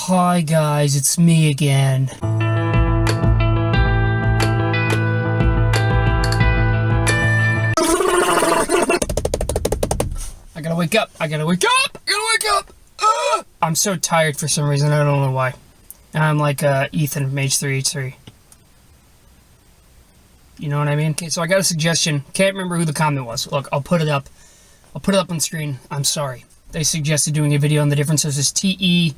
Hi guys, it's me again. I gotta wake up. I'm so tired for some reason, I don't know why. I'm like Ethan from H3H3. You know what I mean? Okay, so I got a suggestion. Can't remember who the comment was. Look, I'll put it up on screen. I'm sorry. They suggested doing a video on the differences of TE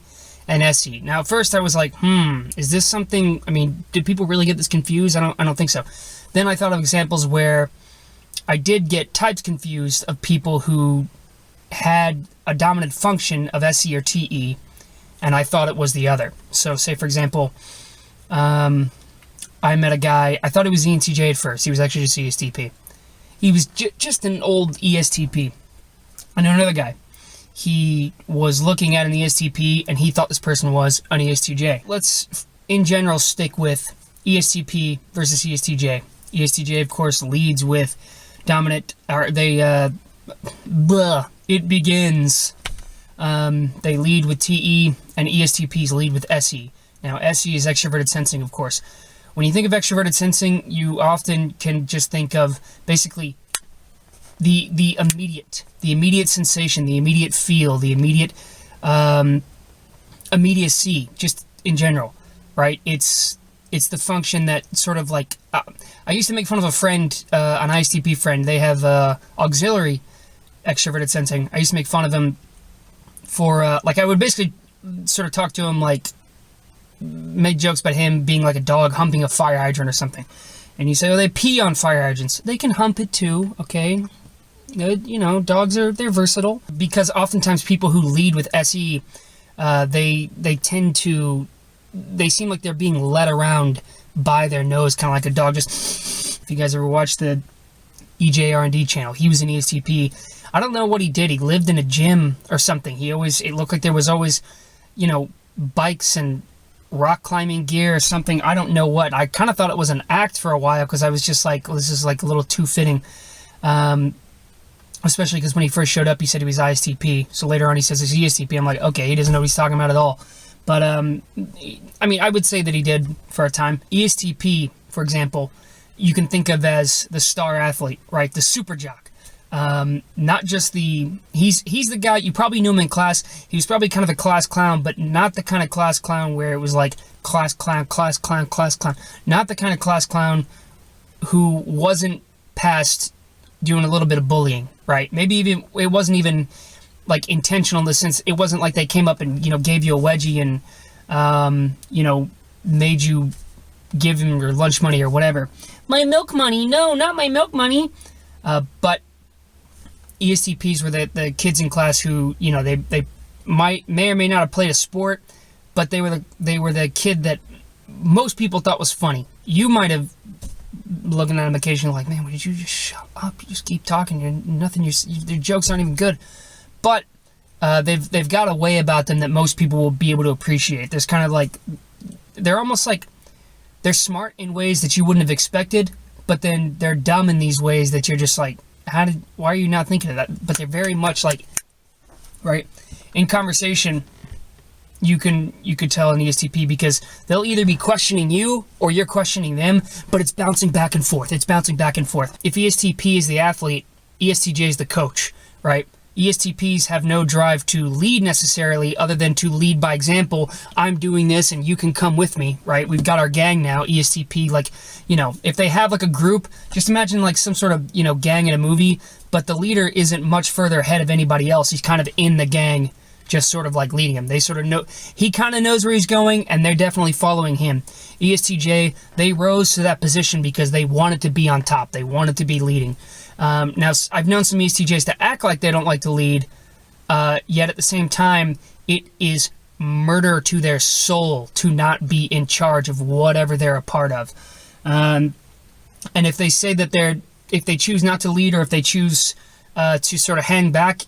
and SE. Now, at first I was like, is this something, I mean, did people really get this confused? I don't think so. Then I thought of examples where I did get types confused of people who had a dominant function of SE or TE, and I thought it was the other. So, say, for example, I met a guy, I thought he was ENTJ at first. He was actually just ESTP. He was just an old ESTP. I know another guy. He was looking at an ESTP, and he thought this person was an ESTJ. Let's, in general, stick with ESTP versus ESTJ. ESTJ, of course, leads with dominant, it begins. They lead with TE, and ESTPs lead with SE. Now, SE is extroverted sensing, of course. When you think of extroverted sensing, you often can just think of basically the immediate sensation, the immediate feel, the immediate immediacy, just in general, right? It's the function that sort of like, I used to make fun of a friend, an ISTP friend. They have auxiliary extroverted sensing. I used to make fun of him for, like, I would basically sort of talk to him, like, make jokes about him being like a dog humping a fire hydrant or something. And you say, oh, they pee on fire hydrants. They can hump it too, okay? You know, dogs they're versatile. Because oftentimes people who lead with SE, they tend to, they seem like they're being led around by their nose, kind of like a dog. Just, if you guys ever watched the EJR&D channel, he was an ESTP. I don't know what he did. He lived in a gym or something. It looked like there was always, you know, bikes and rock climbing gear or something. I don't know what. I kind of thought it was an act for a while because I was just like, well, this is like a little too fitting. Especially because when he first showed up, he said he was ISTP. So later on he says he's ESTP. I'm like, okay, he doesn't know what he's talking about at all. But, I mean, I would say that he did for a time. ESTP, for example, you can think of as the star athlete, right? The super jock. Not just he's the guy, you probably knew him in class. He was probably kind of a class clown, but not the kind of class clown where it was like class clown. Not the kind of class clown who wasn't past doing a little bit of bullying, right? Maybe even, it wasn't even like intentional in the sense, it wasn't like they came up and, you know, gave you a wedgie and, you know, made you give him your lunch money or whatever. My milk money, no, not my milk money. But ESTPs were the kids in class who, you know, they may or may not have played a sport, but they were the kid that most people thought was funny. You might have looking at them occasionally like, man, would you just shut up? You just keep talking. Your jokes aren't even good. But they've got a way about them that most people will be able to appreciate. There's kind of like, they're almost like, they're smart in ways that you wouldn't have expected, but then they're dumb in these ways that you're just like, why are you not thinking of that? But they're very much like, right, in conversation, you could tell an ESTP because they'll either be questioning you or you're questioning them, but it's bouncing back and forth. If ESTP is the athlete, ESTJ is the coach, right? ESTPs have no drive to lead necessarily other than to lead by example. I'm doing this and you can come with me, right? We've got our gang now, ESTP, like, you know, if they have like a group, just imagine like some sort of, you know, gang in a movie, but the leader isn't much further ahead of anybody else. He's kind of in the gang, just sort of like leading him. They sort of know, he kind of knows where he's going and they're definitely following him. ESTJ, they rose to that position because they wanted to be on top. They wanted to be leading. Now, I've known some ESTJs to act like they don't like to lead, yet at the same time, it is murder to their soul to not be in charge of whatever they're a part of. And if they say that if they choose not to lead or if they choose to sort of hang back,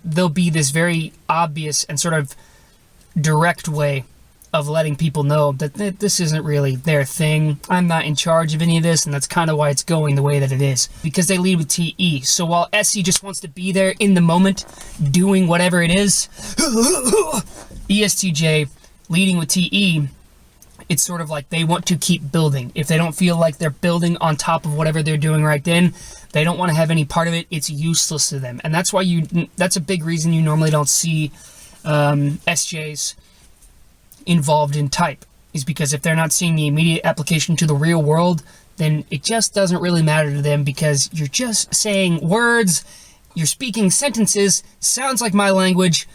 there'll be this very obvious and sort of direct way of letting people know that this isn't really their thing. I'm not in charge of any of this, and that's kind of why it's going the way that it is. Because they lead with TE. So while SE just wants to be there in the moment, doing whatever it is, ESTJ leading with TE, it's sort of like they want to keep building. If they don't feel like they're building on top of whatever they're doing right then, they don't want to have any part of it. It's useless to them. And that's why that's a big reason you normally don't see SJs involved in type, is because if they're not seeing the immediate application to the real world, then it just doesn't really matter to them, because you're just saying words, you're speaking sentences, sounds like my language,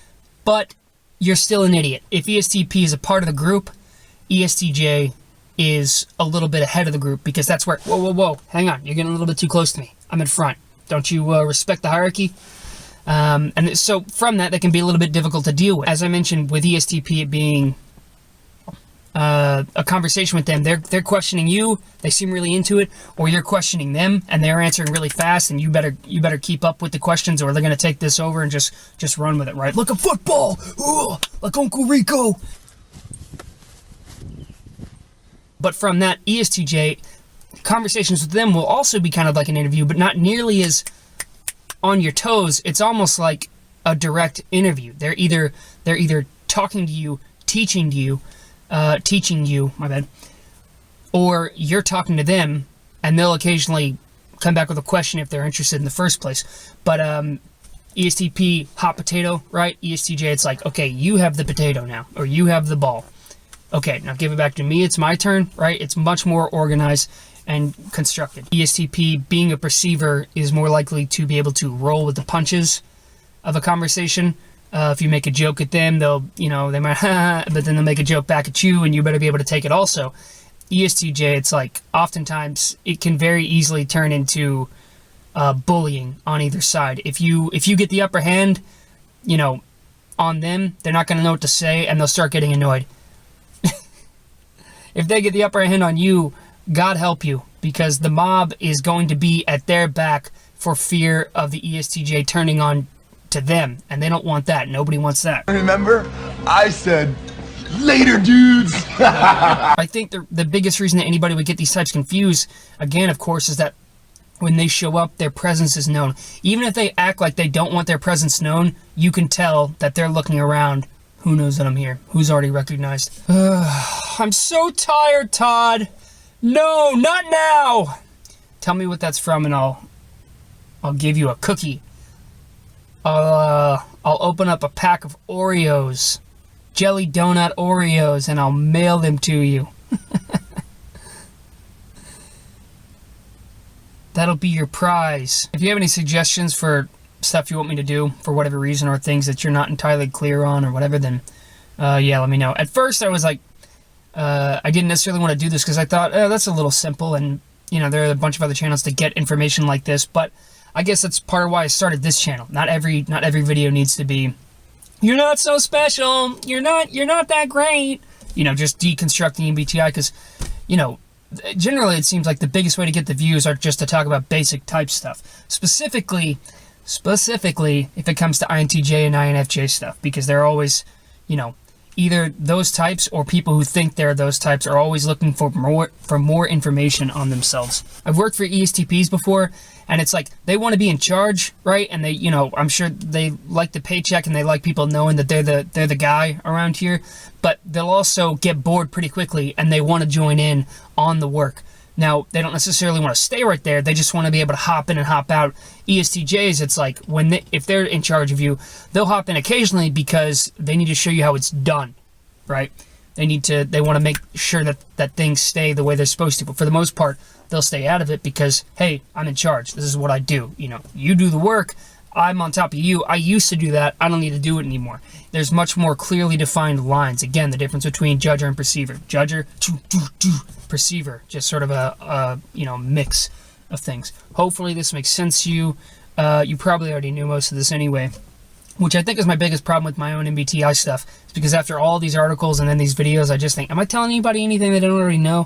but you're still an idiot. If ESTP is a part of the group, ESTJ is a little bit ahead of the group, because that's where, whoa, hang on, you're getting a little bit too close to me. I'm in front. Don't you respect the hierarchy? And so from that can be a little bit difficult to deal with. As I mentioned, with ESTP, it being a conversation with them, they're questioning you, they seem really into it, or you're questioning them and they're answering really fast, and you better keep up with the questions, or they're going to take this over and just run with it, right? Like a football! Ooh, like Uncle Rico! But from that, ESTJ, conversations with them will also be kind of like an interview, but not nearly as on your toes. It's almost like a direct interview. They're either talking to you, teaching you, my bad, or you're talking to them, and they'll occasionally come back with a question if they're interested in the first place. But ESTP, hot potato, right? ESTJ, it's like, okay, you have the potato now, or you have the ball. Okay, now give it back to me. It's my turn, right? It's much more organized and constructed. ESTP, being a perceiver, is more likely to be able to roll with the punches of a conversation. If you make a joke at them, they might, but then they'll make a joke back at you, and you better be able to take it also. ESTJ, it's like, oftentimes, it can very easily turn into bullying on either side. If you get the upper hand, on them, they're not going to know what to say, and they'll start getting annoyed. If they get the upper hand on you, God help you, because the mob is going to be at their back for fear of the ESTJ turning on to them, and they don't want that. Nobody wants that. Remember, I said, later, dudes. I think the biggest reason that anybody would get these types confused, again, of course, is that when they show up, their presence is known. Even if they act like they don't want their presence known, you can tell that they're looking around. Who knows that I'm here? Who's already recognized? I'm so tired, Todd. No, not now. Tell me what that's from, and I'll give you a cookie. I'll open up a pack of Oreos, jelly donut Oreos, and I'll mail them to you. That'll be your prize. If you have any suggestions for stuff you want me to do for whatever reason, or things that you're not entirely clear on or whatever, then yeah, let me know. At first I was like, I didn't necessarily want to do this because I thought, that's a little simple, and there are a bunch of other channels to get information like this, but I guess that's part of why I started this channel. Not every video needs to be, you're not so special, you're not that great, just deconstructing MBTI, because generally it seems like the biggest way to get the views are just to talk about basic type stuff, specifically if it comes to INTJ and INFJ stuff, because they're always, either those types or people who think they're those types are always looking for more information on themselves. I've worked for ESTPs before, and it's like they want to be in charge, right? And they, I'm sure they like the paycheck and they like people knowing that they're the guy around here, but they'll also get bored pretty quickly and they want to join in on the work. Now, they don't necessarily want to stay right there. They just want to be able to hop in and hop out. ESTJs, it's like if they're in charge of you, they'll hop in occasionally because they need to show you how it's done, right? They want to make sure that things stay the way they're supposed to. But for the most part, they'll stay out of it because, hey, I'm in charge. This is what I do. You do the work. I'm on top of you. I used to do that. I don't need to do it anymore. There's much more clearly defined lines. Again, the difference between judger and perceiver. Judger, perceiver, just sort of a mix of things. Hopefully this makes sense to you. You probably already knew most of this anyway, which I think is my biggest problem with my own MBTI stuff. It's because after all these articles and then these videos, I just think, am I telling anybody anything they don't already know?